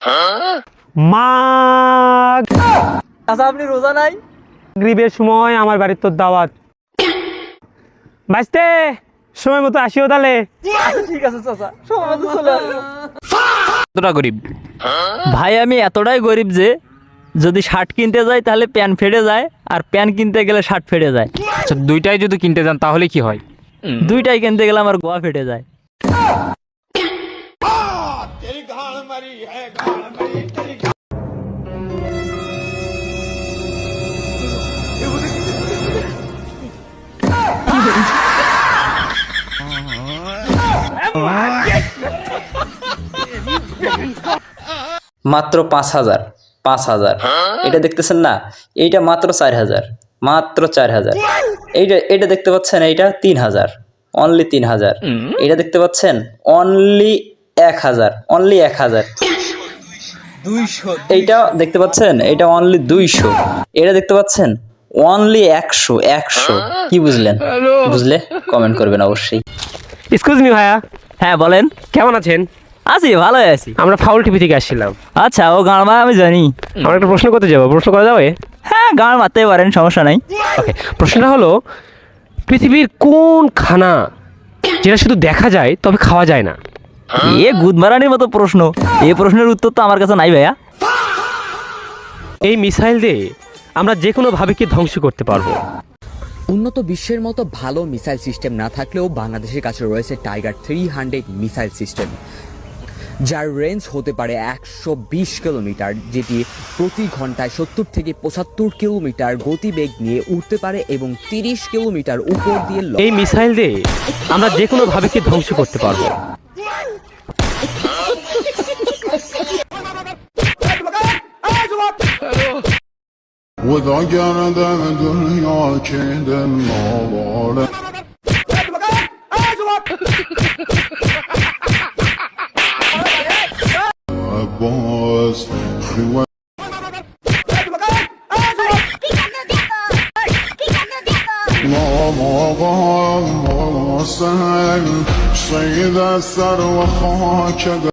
মাগ আচ্ছা আপনি রোজা নাই? মাগরিবের সময় আমার বাড়ির তোর দাওয়াত। বাঁচতে সময় মতো আসিও তাহলে। আচ্ছা ঠিক আছে চাচা, সময় মতো চলে আসবো। কতটা গরিব? ভাই আমি এতটাই গরিব যে যদি শার্ট কিনতে যাই তাহলে প্যান্ট ফেটে যায়, আর প্যান্ট কিনতে গেলে শার্ট ফেটে যায়। আচ্ছা দুইটাই যদি কিনতে যান তাহলে কি হয়? দুইটাই কিনতে গেলে আমার গোয়া ফেটে যায়। মাত্র 5,000 5,000 এটা দেখতেছেন না? এইটা মাত্র 4,000, মাত্র 4,000। এটা দেখতে পাচ্ছেন? এইটা 3,000, অনলি 3,000। এটা দেখতে পাচ্ছেন? Only 1,000, only 1,000। 200। এইটা দেখতে পাচ্ছেন? এটা অনলি 200। এটা দেখতে পাচ্ছেন? অনলি 100, 100। কি বুঝলেন? বুঝলে কমেন্ট করবেন অবশ্যই। এক্সকিউজ মি ভাইয়া, হ্যাঁ বলেন। কেমন আছেন? আছি, ভালোই আছি। আমরা ফাউল টিভি থেকে আসছিলাম। আচ্ছা, ও গান মারা আমি জানি। আমরা একটা প্রশ্ন করতে যাবো, প্রশ্ন করা যাবে? হ্যাঁ গান মারতেই পারেন, সমস্যা নাই। ওকে, প্রশ্নটা হলো পৃথিবীর কোন খানা যেটা শুধু দেখা যায় তবে খাওয়া যায় না? এ গুদমারানির মতো প্রশ্ন, এই প্রশ্নের উত্তর তো আমার কাছে নাই ভাইয়া। এই মিসাইল দিয়ে আমরা যে কোনো ভাবেকে ধ্বংস করতে পারবো। উন্নত বিশ্বের মতো ভালো মিসাইল সিস্টেম না থাকলেও বাংলাদেশের কাছে রয়েছে টাইগার 300 মিসাইল সিস্টেম, যার রেঞ্জ হতে পারে 120 কিলোমিটার, যেটি প্রতি ঘন্টায় 70 থেকে 75 কিলোমিটার গতিবেগ নিয়ে উঠতে পারে এবং 30 কিলোমিটার উপর দিয়ে এই মিসাইল দিয়ে আমরা যে কোনো ভাবেকে ধ্বংস করতে পারবো। وذكر الدنيا كيدا وضالا عباس ما سهل صيد السر وخاك